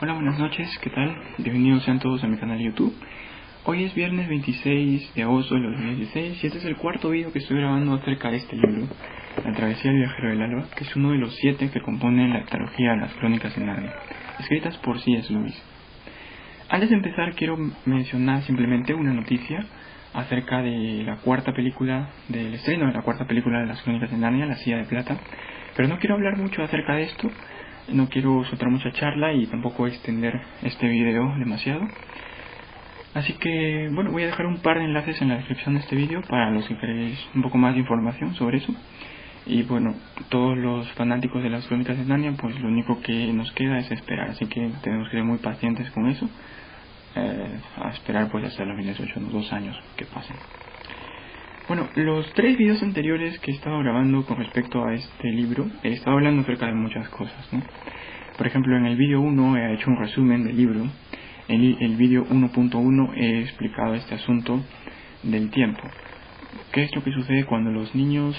Hola, buenas noches, ¿qué tal? Bienvenidos sean todos a mi canal de YouTube. Hoy es viernes 26 de agosto de 2016 y este es el cuarto video que estoy grabando acerca de este libro, La travesía del viajero del alba, que es uno de los 7 que componen la trilogía Las Crónicas de Narnia, escritas por C.S. Lewis. Antes de empezar quiero mencionar simplemente una noticia acerca de la cuarta película, del estreno de la cuarta película de Las Crónicas de Narnia, La Silla de Plata, pero no quiero hablar mucho acerca de esto. No quiero soltar mucha charla y tampoco extender este video demasiado. Así que, bueno, voy a dejar un par de enlaces en la descripción de este video para los que queréis un poco más de información sobre eso. Y bueno, todos los fanáticos de las Crónicas de Narnia, pues lo único que nos queda es esperar. Así que tenemos que ser muy pacientes con eso. A esperar pues hasta el 2018, unos 2 años que pasen. Bueno, los 3 videos anteriores que he estado grabando con respecto a este libro, he estado hablando acerca de muchas cosas, ¿no? Por ejemplo, en el vídeo 1 he hecho un resumen del libro. En el vídeo 1.1 he explicado este asunto del tiempo. ¿Qué es lo que sucede cuando los niños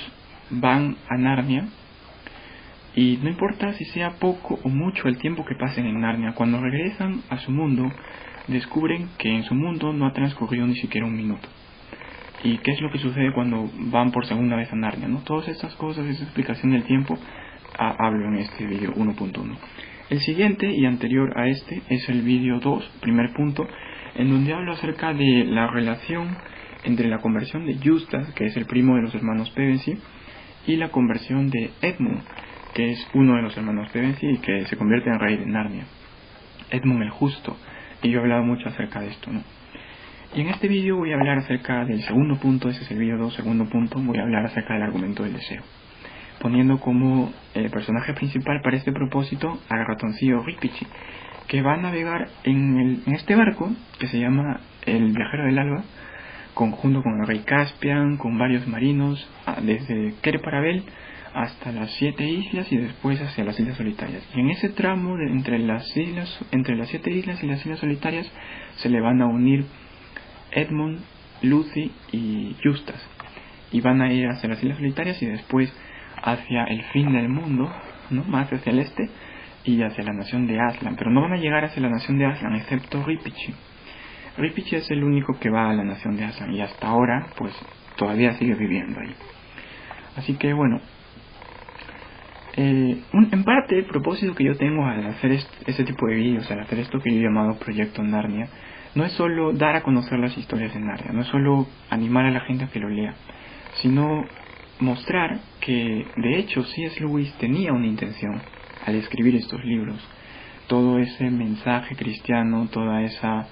van a Narnia? Y no importa si sea poco o mucho el tiempo que pasen en Narnia, cuando regresan a su mundo, descubren que en su mundo no ha transcurrido ni siquiera un minuto. ¿Y qué es lo que sucede cuando van por segunda vez a Narnia, ¿no? Todas estas cosas, esa explicación del tiempo, hablo en este vídeo 1.1. El siguiente y anterior a este es el vídeo 2, primer punto, en donde hablo acerca de la relación entre la conversión de Eustace, que es el primo de los hermanos Pevensie, y la conversión de Edmund, que es uno de los hermanos Pevensie y que se convierte en rey de Narnia. Edmund el Justo, y yo he hablado mucho acerca de esto, ¿no? Y en este vídeo voy a hablar acerca del segundo punto, ese es el vídeo 2, segundo punto, voy a hablar acerca del argumento del deseo, poniendo como personaje principal para este propósito al ratoncillo Ripichi, que va a navegar en este barco que se llama el Viajero del Alba, junto con el rey Caspian, con varios marinos, desde Ker Parabel hasta las 7 islas y después hacia las Islas Solitarias. Y en ese tramo entre las 7 islas y las Islas Solitarias se le van a unir Edmund, Lucy y Eustace, y van a ir hacia las Islas Solitarias y después hacia el fin del mundo, ¿no? Más hacia el este y hacia la nación de Aslan, pero no van a llegar hacia la nación de Aslan excepto Ripichi. Ripichi es el único que va a la nación de Aslan y hasta ahora pues todavía sigue viviendo ahí. Así que bueno, en parte el propósito que yo tengo al hacer este tipo de vídeos, al hacer esto que yo he llamado Proyecto Narnia, no es solo dar a conocer las historias de Narnia, no es solo animar a la gente a que lo lea, sino mostrar que de hecho C.S. Lewis tenía una intención al escribir estos libros. Todo ese mensaje cristiano, toda esa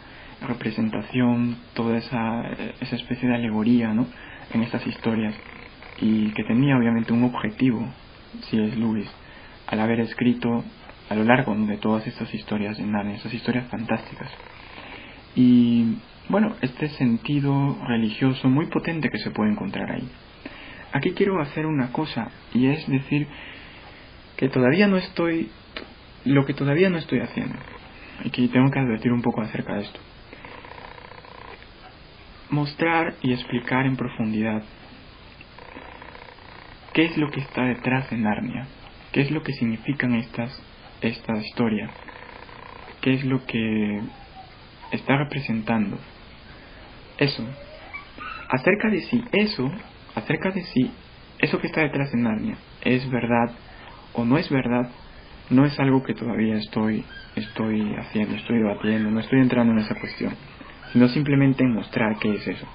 representación, toda esa especie de alegoría, ¿no?, en estas historias, y que tenía obviamente un objetivo C.S. Lewis al haber escrito a lo largo de todas estas historias de Narnia, estas historias fantásticas. Y bueno, este sentido religioso muy potente que se puede encontrar ahí. Aquí quiero hacer una cosa, y es decir que lo que todavía no estoy haciendo, y que tengo que advertir un poco acerca de esto. Mostrar y explicar en profundidad qué es lo que está detrás de Narnia, qué es lo que significan esta historia, qué es lo que está representando. Eso, acerca de si eso que está detrás de Narnia es verdad o no es verdad, no es algo que todavía estoy debatiendo, no estoy entrando en esa cuestión, sino simplemente en mostrar qué es eso.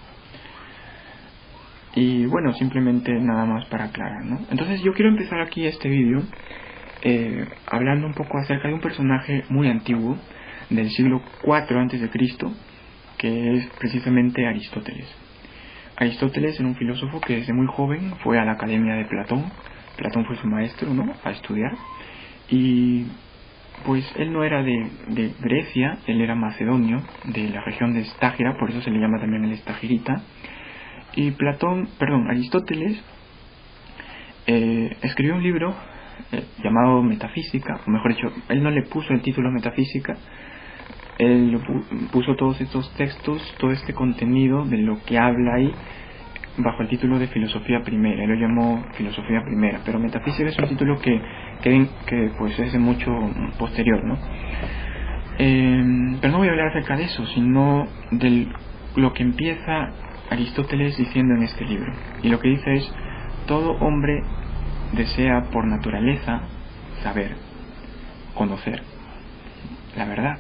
Y bueno, simplemente nada más para aclarar, ¿no? Entonces yo quiero empezar aquí este vídeo hablando un poco acerca de un personaje muy antiguo del siglo IV a.C., que es precisamente Aristóteles. Aristóteles era un filósofo que desde muy joven fue a la academia de Platón. Platón fue su maestro, ¿no?, a estudiar. Y pues él no era de Grecia, él era macedonio, de la región de Estágira, por eso se le llama también el Estagirita. Y Aristóteles escribió un libro llamado Metafísica, o mejor dicho, él no le puso el título Metafísica, él puso todos estos textos, todo este contenido de lo que habla ahí bajo el título de Filosofía Primera. Él lo llamó Filosofía Primera, pero Metafísica es un título que pues es de mucho posterior, ¿no? Pero no voy a hablar acerca de eso, sino de lo que empieza Aristóteles diciendo en este libro. Y lo que dice es: todo hombre desea por naturaleza saber, conocer la verdad.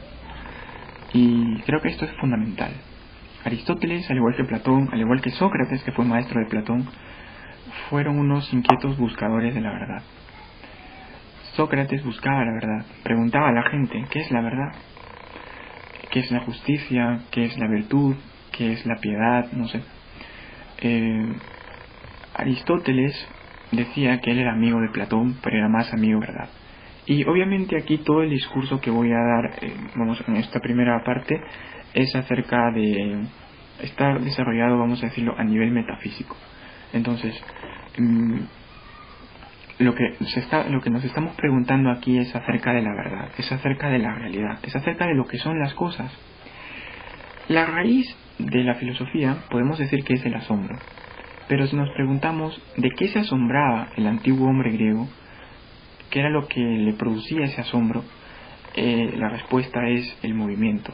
Y creo que esto es fundamental. Aristóteles, al igual que Platón, al igual que Sócrates, que fue maestro de Platón, fueron unos inquietos buscadores de la verdad. Sócrates buscaba la verdad, preguntaba a la gente: ¿qué es la verdad? ¿Qué es la justicia? ¿Qué es la virtud? ¿Qué es la piedad? No sé. Aristóteles decía que él era amigo de Platón, pero era más amigo de la verdad. Y obviamente aquí todo el discurso que voy a dar, en esta primera parte, es acerca de estar desarrollado, vamos a decirlo, a nivel metafísico. Entonces, lo que nos estamos preguntando aquí es acerca de la verdad, es acerca de la realidad, es acerca de lo que son las cosas. La raíz de la filosofía podemos decir que es el asombro, pero si nos preguntamos de qué se asombraba el antiguo hombre griego, qué era lo que le producía ese asombro, la respuesta es el movimiento.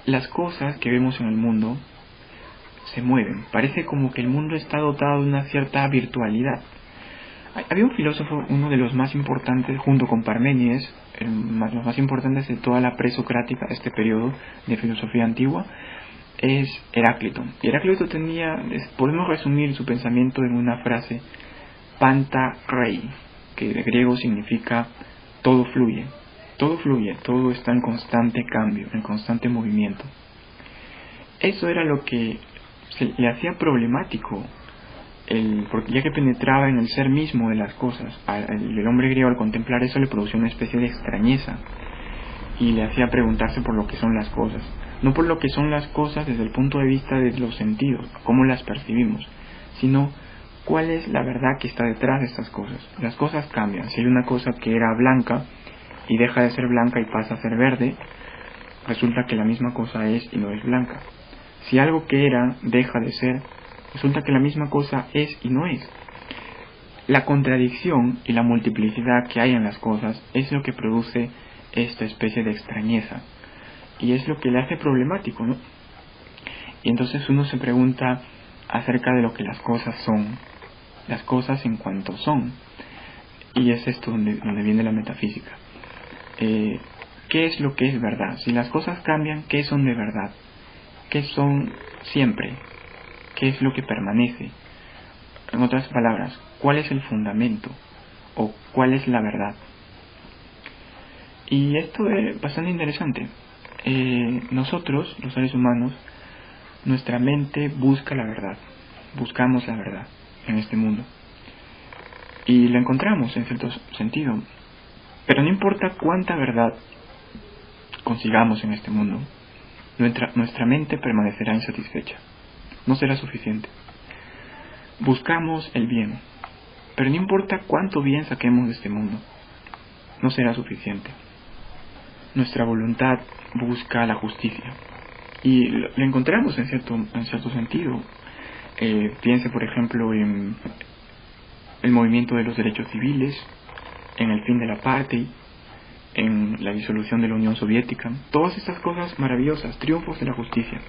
Las cosas que vemos en el mundo se mueven, parece como que el mundo está dotado de una cierta virtualidad. Había un filósofo, uno de los más importantes, junto con Parménides, los más importantes de toda la presocrática, este periodo de filosofía antigua, es Heráclito. Y Heráclito podemos resumir su pensamiento en una frase: panta rei, que de griego significa todo fluye, todo está en constante cambio, en constante movimiento. Eso era lo que le hacía problemático, porque ya que penetraba en el ser mismo de las cosas. El hombre griego, al contemplar eso, le producía una especie de extrañeza y le hacía preguntarse por lo que son las cosas, no por lo que son las cosas desde el punto de vista de los sentidos, cómo las percibimos, sino cuál es la verdad que está detrás de estas cosas. Las cosas cambian. Si hay una cosa que era blanca y deja de ser blanca y pasa a ser verde, resulta que la misma cosa es y no es blanca. Si algo que era deja de ser, resulta que la misma cosa es y no es. La contradicción y la multiplicidad que hay en las cosas es lo que produce esta especie de extrañeza, y es lo que le hace problemático, ¿no? Y entonces uno se pregunta acerca de lo que las cosas son, las cosas en cuanto son, y es esto donde viene la metafísica. ¿Qué es lo que es verdad? Si las cosas cambian, ¿qué son de verdad? ¿Qué son siempre? ¿Qué es lo que permanece? En otras palabras, ¿cuál es el fundamento? ¿O cuál es la verdad? Y esto es bastante interesante. Nosotros, los seres humanos, nuestra mente busca la verdad. Buscamos la verdad en este mundo. Y la encontramos en cierto sentido. Pero no importa cuánta verdad consigamos en este mundo, nuestra mente permanecerá insatisfecha. No será suficiente. Buscamos el bien, pero no importa cuánto bien saquemos de este mundo, no será suficiente. Nuestra voluntad busca la justicia, y lo encontramos en cierto sentido. Piense, por ejemplo, en el movimiento de los derechos civiles, en el fin del apartheid, en la disolución de la Unión Soviética. Todas estas cosas maravillosas, triunfos de la justicia.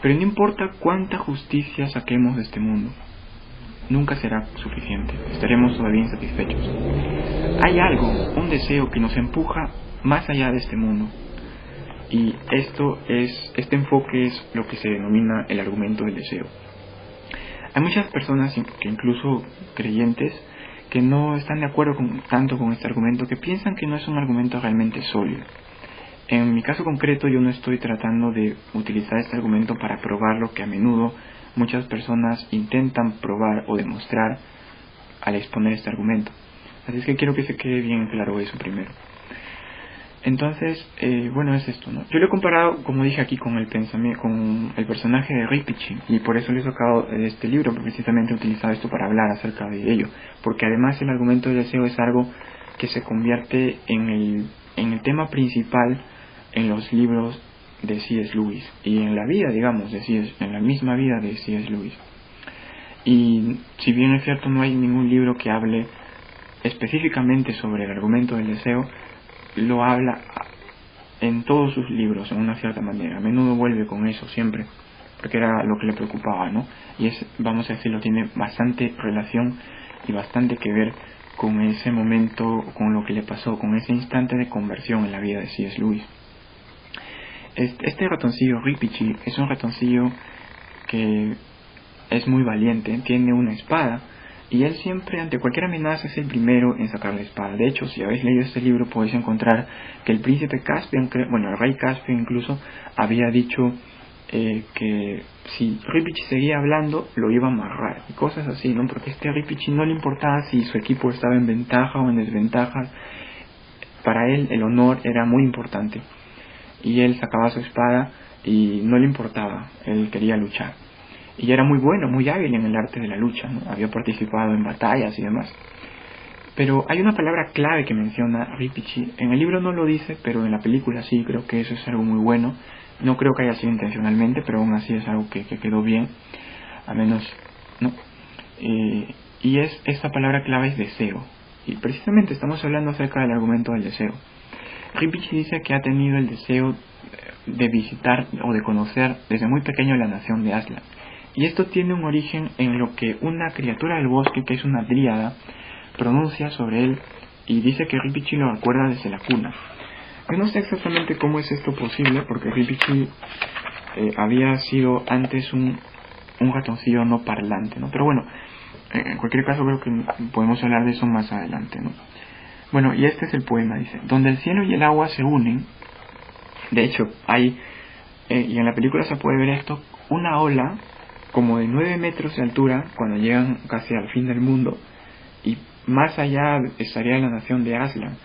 Pero no importa cuánta justicia saquemos de este mundo, nunca será suficiente. Estaremos todavía insatisfechos. Hay algo, un deseo que nos empuja más allá de este mundo. Y este enfoque es lo que se denomina el argumento del deseo. Hay muchas personas, que incluso creyentes, que no están de acuerdo tanto con este argumento, que piensan que no es un argumento realmente sólido. En mi caso concreto, yo no estoy tratando de utilizar este argumento para probar lo que a menudo muchas personas intentan probar o demostrar al exponer este argumento. Así es que quiero que se quede bien claro eso primero. Entonces, es esto, ¿no? Yo lo he comparado, como dije aquí, con el personaje de Rinpoche, y por eso le he sacado este libro, precisamente he utilizado esto para hablar acerca de ello, porque además el argumento del deseo es algo que se convierte en el tema principal en los libros de C.S. Lewis, y en la vida, digamos, en la misma vida de C.S. Lewis. Y si bien es cierto, no hay ningún libro que hable específicamente sobre el argumento del deseo, lo habla en todos sus libros, en una cierta manera. A menudo vuelve con eso siempre, porque era lo que le preocupaba, ¿no? Y es, vamos a decirlo, tiene bastante relación y bastante que ver con ese momento, con lo que le pasó, con ese instante de conversión en la vida de C.S. Lewis. Este ratoncillo Ripichi es un ratoncillo que es muy valiente, tiene una espada, y él siempre, ante cualquier amenaza, es el primero en sacar la espada. De hecho, si habéis leído este libro, podéis encontrar que el príncipe Caspian, el rey Caspian incluso, había dicho que si Ripichi seguía hablando, lo iba a amarrar, y cosas así, ¿no? Porque a Ripichi no le importaba si su equipo estaba en ventaja o en desventaja. Para él el honor era muy importante, y él sacaba su espada y no le importaba, él quería luchar. Y era muy bueno, muy hábil en el arte de la lucha, ¿no? Había participado en batallas y demás. Pero hay una palabra clave que menciona Ripichi. En el libro no lo dice, pero en la película sí, creo que eso es algo muy bueno. No creo que haya sido intencionalmente, pero aún así es algo que quedó bien. A menos, ¿no? Y esta palabra clave es deseo. Y precisamente estamos hablando acerca del argumento del deseo. Ripichi dice que ha tenido el deseo de visitar o de conocer desde muy pequeño la nación de Aslan. Y esto tiene un origen en lo que una criatura del bosque, que es una dríada, pronuncia sobre él, y dice que Ripichi lo recuerda desde la cuna. Yo no sé exactamente cómo es esto posible, porque Ripichi había sido antes un ratoncillo no parlante, ¿no? Pero bueno, en cualquier caso creo que podemos hablar de eso más adelante, ¿no? Bueno, y este es el poema, dice: donde el cielo y el agua se unen. De hecho, hay, y en la película se puede ver esto, una ola como de 9 metros de altura cuando llegan casi al fin del mundo, y más allá estaría la nación de Aslan.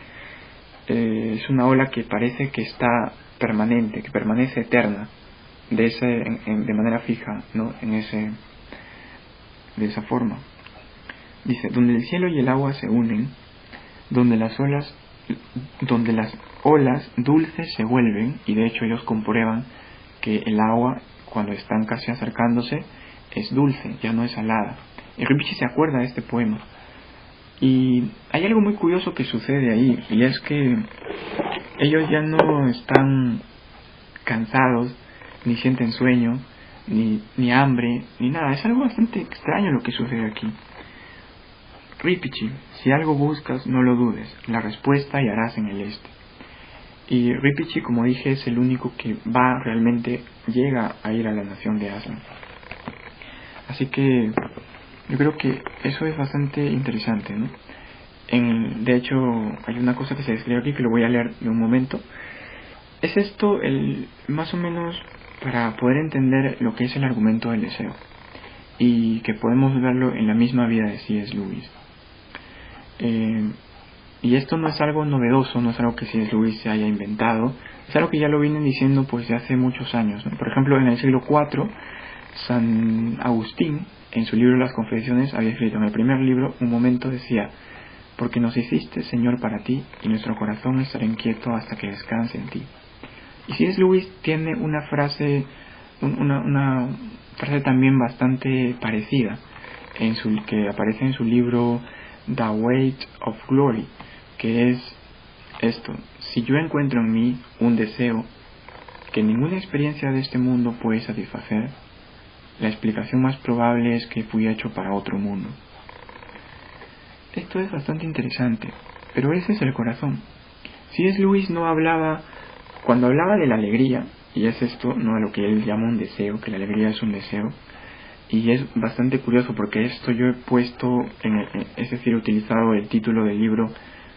Es una ola que parece que está permanente, que permanece eterna, de manera fija, ¿no? De esa forma. Dice: donde el cielo y el agua se unen, donde las olas dulces se vuelven, y de hecho ellos comprueban que el agua, cuando están casi acercándose, es dulce, ya no es salada. Y Ripichi se acuerda de este poema. Y hay algo muy curioso que sucede ahí, y es que ellos ya no están cansados, ni sienten sueño, ni hambre, ni nada. Es algo bastante extraño lo que sucede aquí. Ripichi, si algo buscas, no lo dudes, la respuesta hallarás en el este. Y Ripichi, como dije, es el único que realmente llega a ir a la nación de Aslan. Así que yo creo que eso es bastante interesante, ¿no? De hecho, hay una cosa que se describe aquí que lo voy a leer en un momento. Es esto más o menos para poder entender lo que es el argumento del deseo, y que podemos verlo en la misma vida de C.S. Lewis. Y esto no es algo novedoso, no es algo que C.S. Lewis se haya inventado, es algo que ya lo vienen diciendo pues de hace muchos años, ¿no? Por ejemplo, en el siglo IV, San Agustín, en su libro Las Confesiones, había escrito en el primer libro, un momento decía: porque nos hiciste, Señor, para ti, y nuestro corazón estará inquieto hasta que descanse en ti. Y C.S. Lewis tiene una frase también bastante parecida, que aparece en su libro The Weight of Glory, que es esto: si yo encuentro en mí un deseo que ninguna experiencia de este mundo puede satisfacer, la explicación más probable es que fui hecho para otro mundo. Esto es bastante interesante, pero ese es el corazón. C.S. Lewis no hablaba, cuando hablaba de la alegría, y es esto, no, a lo que él llama un deseo, que la alegría es un deseo, y es bastante curioso porque esto yo he puesto, es decir, utilizado el título del libro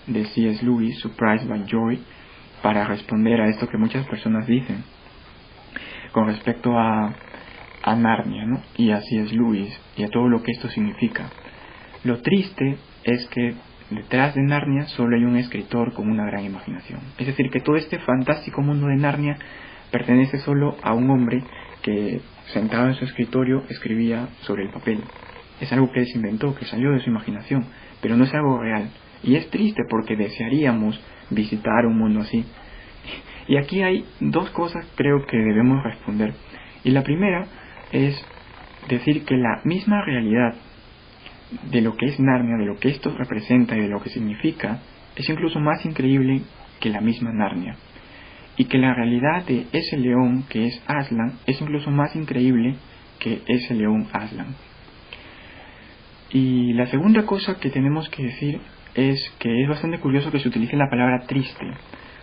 de C.S. Lewis, Surprised by Joy, para responder a esto que muchas personas dicen con respecto a Narnia, ¿no? Y a C.S. Lewis y a todo lo que esto significa. Lo triste es que detrás de Narnia solo hay un escritor con una gran imaginación. Es decir, que todo este fantástico mundo de Narnia pertenece solo a un hombre que, sentado en su escritorio, escribía sobre el papel. Es algo que él se inventó, que salió de su imaginación, pero no es algo real. Y es triste porque desearíamos visitar un mundo así. Y aquí hay dos cosas creo que debemos responder. Y la primera es decir que la misma realidad de lo que es Narnia, de lo que esto representa y de lo que significa, es incluso más increíble que la misma Narnia. y que la realidad de ese león que es Aslan es incluso más increíble que ese león Aslan. Y la segunda cosa que tenemos que decir es que es bastante curioso que se utilice la palabra triste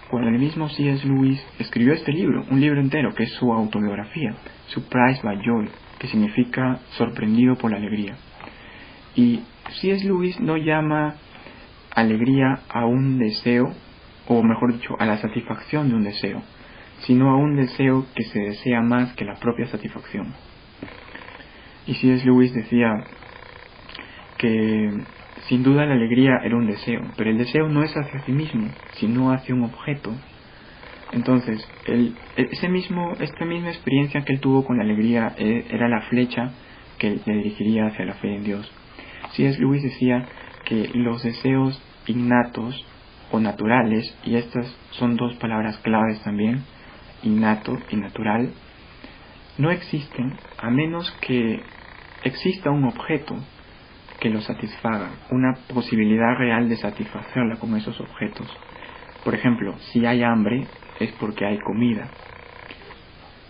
cuando el mismo C.S. Lewis escribió este libro, un libro entero que es su autobiografía, Surprised by Joy, que significa sorprendido por la alegría. Y C.S. Lewis no llama alegría a un deseo, o mejor dicho, a la satisfacción de un deseo, sino a un deseo que se desea más que la propia satisfacción. Y C.S. Lewis decía que sin duda la alegría era un deseo, pero el deseo no es hacia sí mismo, sino hacia un objeto. Entonces, esta misma experiencia que él tuvo con la alegría era la flecha que le dirigiría hacia la fe en Dios. C.S. Lewis decía que los deseos innatos o naturales, y estas son dos palabras claves también, innato y natural, no existen a menos que exista un objeto que lo satisfaga, una posibilidad real de satisfacerla con esos objetos. Por ejemplo, si hay hambre es porque hay comida,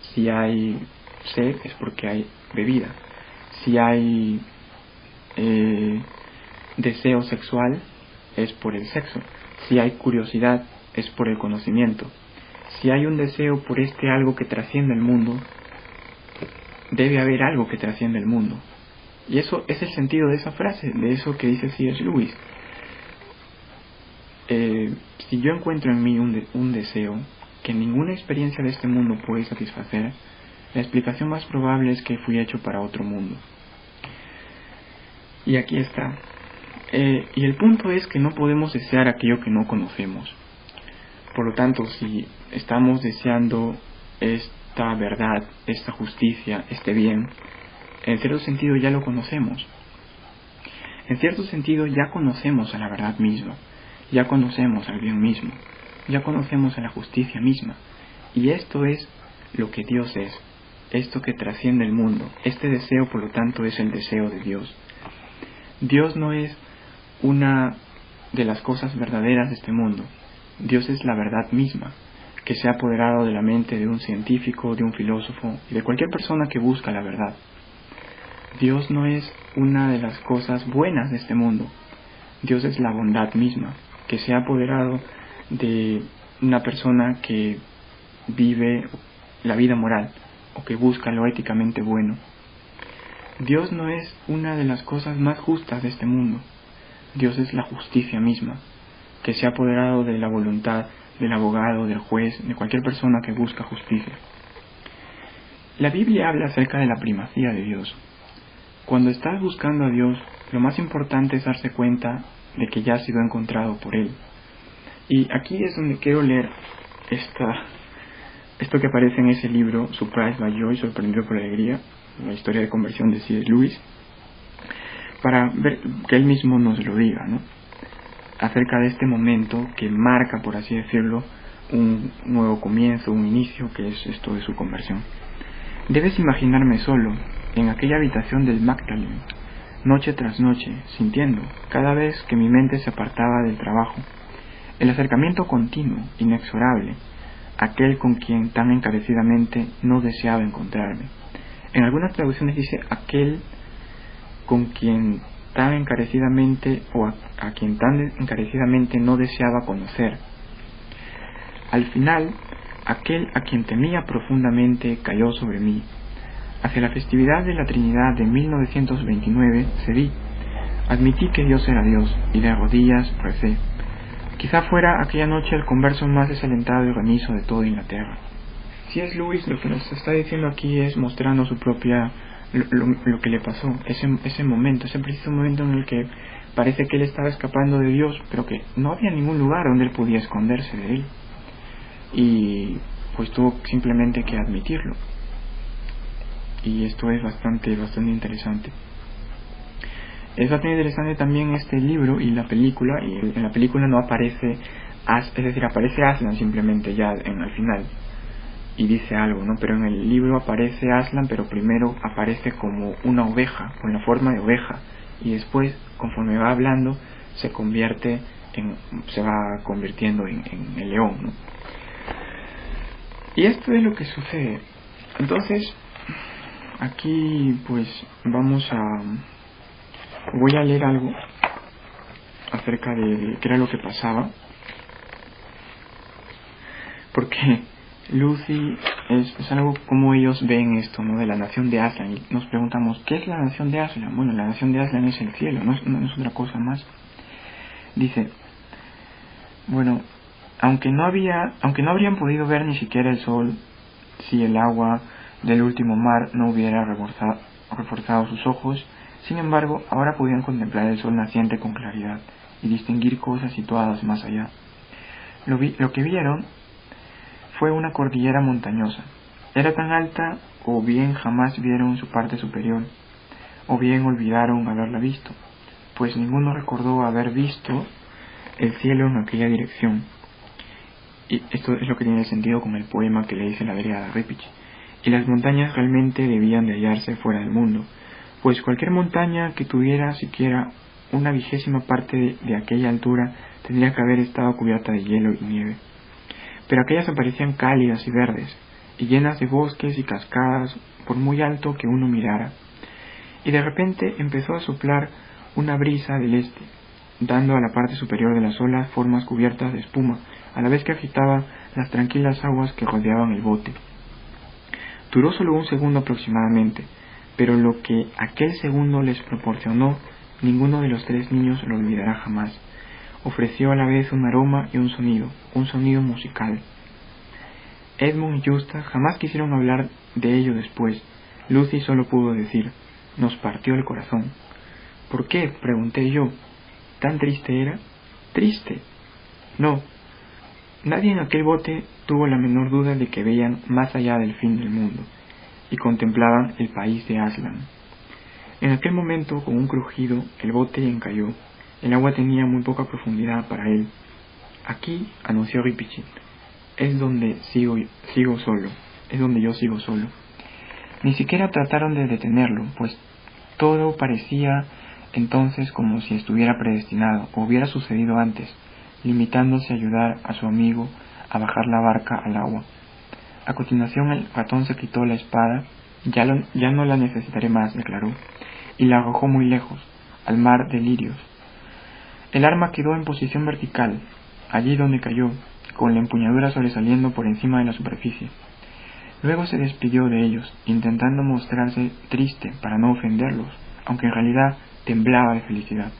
si hay sed es porque hay bebida, si hay deseo sexual es por el sexo, si hay curiosidad es por el conocimiento, si hay un deseo por algo que trasciende el mundo, debe haber algo que trasciende el mundo. Y eso es el sentido de esa frase, de eso que dice C.S. Lewis. Si yo encuentro en mí un deseo que ninguna experiencia de este mundo puede satisfacer, la explicación más probable es que fui hecho para otro mundo. Y aquí está. Y el punto es que no podemos desear aquello que no conocemos. Por lo tanto, si estamos deseando esta verdad, esta justicia, este bien, en cierto sentido ya lo conocemos. En cierto sentido ya conocemos a la verdad misma, ya conocemos al bien mismo, ya conocemos a la justicia misma. Y esto es lo que Dios es, esto que trasciende el mundo. Este deseo, por lo tanto, es el deseo de Dios. Dios no es una de las cosas verdaderas de este mundo. Dios es la verdad misma, que se ha apoderado de la mente de un científico, de un filósofo y de cualquier persona que busca la verdad. Dios no es una de las cosas buenas de este mundo. Dios es la bondad misma, que se ha apoderado de una persona que vive la vida moral o que busca lo éticamente bueno. Dios no es una de las cosas más justas de este mundo. Dios es la justicia misma, que se ha apoderado de la voluntad del abogado, del juez, de cualquier persona que busca justicia. La Biblia habla acerca de la primacía de Dios. Cuando estás buscando a Dios, lo más importante es darse cuenta de que ya has sido encontrado por Él. Y aquí es donde quiero leer esto que aparece en ese libro, Surprised by Joy, sorprendido por la alegría, la historia de conversión de C.S. Lewis, para ver que él mismo nos lo diga, ¿no? Acerca de este momento que marca, por así decirlo, un nuevo comienzo, un inicio, que es esto de su conversión. Debes imaginarme solo, en aquella habitación del Magdalene, noche tras noche, sintiendo, cada vez que mi mente se apartaba del trabajo, el acercamiento continuo, inexorable, aquel con quien tan encarecidamente no deseaba encontrarme. En algunas traducciones dice aquel con quien tan encarecidamente o a quien tan encarecidamente no deseaba conocer. Al final, aquel a quien temía profundamente cayó sobre mí. Hacia la festividad de la Trinidad de 1929 cedí. Admití que Dios era Dios y de rodillas recé. Quizá fuera aquella noche el converso más desalentado y remiso de toda Inglaterra. C.S. Lewis lo que nos está diciendo aquí es mostrando su propia lo que le pasó, ese momento, ese preciso momento en el que parece que él estaba escapando de Dios, pero que no había ningún lugar donde él pudiera esconderse de él. Y pues tuvo simplemente que admitirlo. Y esto es bastante interesante. Es bastante interesante también este libro y la película, y en la película no aparece, es decir, aparece Aslan simplemente ya al final, y dice algo, ¿no? Pero en el libro aparece Aslan, pero primero aparece como una oveja, con la forma de oveja, y después, conforme va hablando, se va convirtiendo en el león, ¿no? Y esto es lo que sucede. Entonces, aquí pues voy a leer algo acerca de qué era lo que pasaba, porque Lucy es algo como ellos ven esto, ¿no? De la nación de Aslan, y nos preguntamos, ¿qué es la nación de Aslan? Bueno, la nación de Aslan es el cielo, no es otra cosa más. Dice, bueno, aunque no habrían podido ver ni siquiera el sol si el agua del último mar no hubiera reforzado sus ojos, sin embargo, ahora podían contemplar el sol naciente con claridad y distinguir cosas situadas más allá. Lo que vieron fue una cordillera montañosa. Era tan alta, o bien jamás vieron su parte superior, o bien olvidaron haberla visto, pues ninguno recordó haber visto el cielo en aquella dirección. Y esto es lo que tiene sentido con el poema que le dice la Dryada Riptych. Y las montañas realmente debían de hallarse fuera del mundo, pues cualquier montaña que tuviera siquiera una 20ª parte de aquella altura tendría que haber estado cubierta de hielo y nieve. Pero aquellas aparecían cálidas y verdes, y llenas de bosques y cascadas por muy alto que uno mirara. Y de repente empezó a soplar una brisa del este, dando a la parte superior de las olas formas cubiertas de espuma, a la vez que agitaba las tranquilas aguas que rodeaban el bote. Duró solo un segundo aproximadamente, pero lo que aquel segundo les proporcionó, ninguno de los 3 niños lo olvidará jamás. Ofreció a la vez un aroma y un sonido musical. Edmund y Justa jamás quisieron hablar de ello después. Lucy solo pudo decir, nos partió el corazón. ¿Por qué?, pregunté yo. ¿Tan triste era? ¿Triste? No. Nadie en aquel bote tuvo la menor duda de que veían más allá del fin del mundo, y contemplaban el país de Aslan. En aquel momento, con un crujido, el bote encalló. El agua tenía muy poca profundidad para él. Aquí, anunció Riptych, es donde yo sigo solo. Ni siquiera trataron de detenerlo, pues todo parecía entonces como si estuviera predestinado o hubiera sucedido antes, limitándose a ayudar a su amigo a bajar la barca al agua. A continuación el ratón se quitó la espada. Ya no la necesitaré más, declaró, y la arrojó muy lejos, al mar de lirios. El arma quedó en posición vertical, allí donde cayó, con la empuñadura sobresaliendo por encima de la superficie. Luego se despidió de ellos, intentando mostrarse triste para no ofenderlos, aunque en realidad temblaba de felicidad.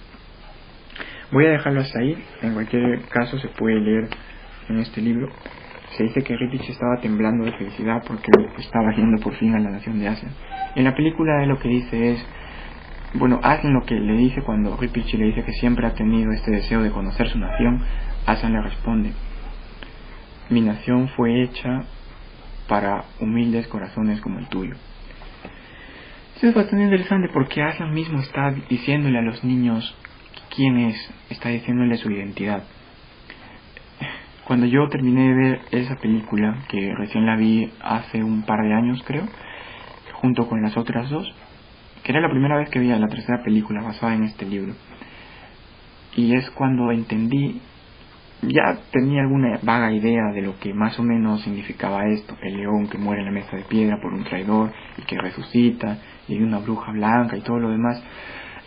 Voy a dejarlo hasta ahí. En cualquier caso se puede leer en este libro. Se dice que Riptych estaba temblando de felicidad porque estaba yendo por fin a la nación de Aslan. En la película lo que dice es, Aslan lo que le dice cuando Riptych le dice que siempre ha tenido este deseo de conocer su nación, Aslan le responde, mi nación fue hecha para humildes corazones como el tuyo. Esto es bastante interesante porque Aslan mismo está diciéndole a los niños quién es, está diciéndole su identidad. Cuando yo terminé de ver esa película, que recién la vi hace un par de años creo, junto con las otras dos, que era la primera vez que veía la tercera película basada en este libro, y es cuando entendí, ya tenía alguna vaga idea de lo que más o menos significaba esto, el león que muere en la mesa de piedra por un traidor y que resucita, y hay una bruja blanca y todo lo demás,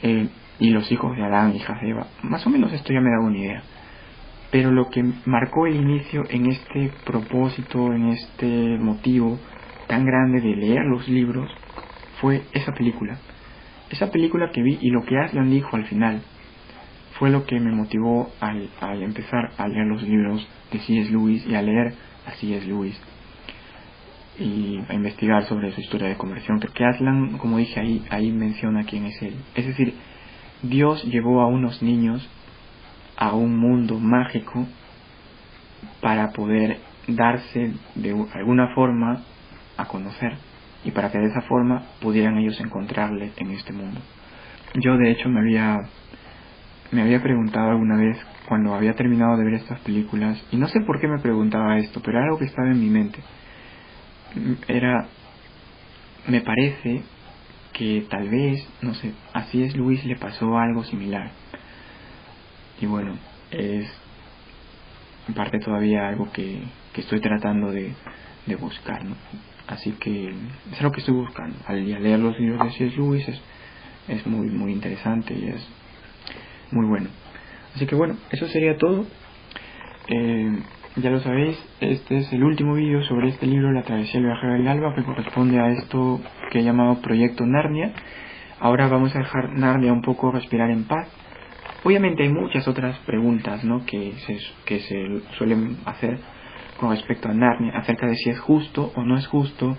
y los hijos de Adán, hijas de Eva, más o menos esto ya me daba una idea. Pero lo que marcó el inicio en este propósito, en este motivo tan grande de leer los libros, fue esa película. Esa película que vi y lo que Aslan dijo al final fue lo que me motivó al empezar a leer los libros de C.S. Lewis y a leer a C.S. Lewis y a investigar sobre su historia de conversión. Porque Aslan, como dije ahí menciona quién es él. Es decir, Dios llevó a unos niños a un mundo mágico para poder darse de alguna forma a conocer y para que de esa forma pudieran ellos encontrarle en este mundo. Yo de hecho me había preguntado alguna vez cuando había terminado de ver estas películas, y no sé por qué me preguntaba esto, pero era algo que estaba en mi mente. Me parece que tal vez, no sé, a C.S. Lewis le pasó algo similar. Y bueno, es en parte todavía algo que estoy tratando de buscar, ¿no? Así que es lo que estoy buscando. Al leer los libros de C.S. Lewis es muy interesante y es muy bueno. Así que bueno, eso sería todo. Ya lo sabéis, este es el último vídeo sobre este libro, La travesía del viajero del alba, que corresponde a esto que he llamado Proyecto Narnia. Ahora vamos a dejar Narnia un poco respirar en paz. Obviamente hay muchas otras preguntas, ¿no?, que se suelen hacer con respecto a Narnia, acerca de si es justo o no es justo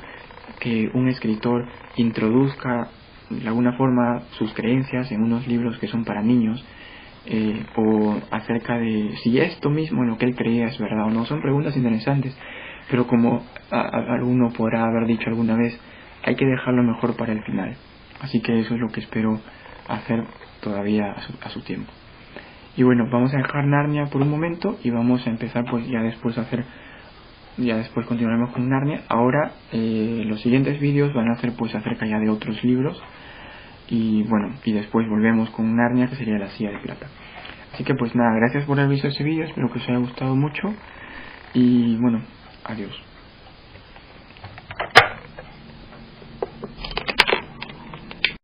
que un escritor introduzca de alguna forma sus creencias en unos libros que son para niños, o acerca de si esto mismo en lo que él creía es verdad o no. Son preguntas interesantes, pero como alguno podrá haber dicho alguna vez, hay que dejarlo mejor para el final. Así que eso es lo que espero hacer todavía a su tiempo. Y bueno, vamos a dejar Narnia por un momento y vamos a empezar pues ya después continuaremos con Narnia. Ahora los siguientes vídeos van a ser pues acerca ya de otros libros, y bueno, y después volvemos con Narnia, que sería La Silla de Plata. Así que pues nada, gracias por haber visto este vídeo, espero que os haya gustado mucho y bueno, adiós.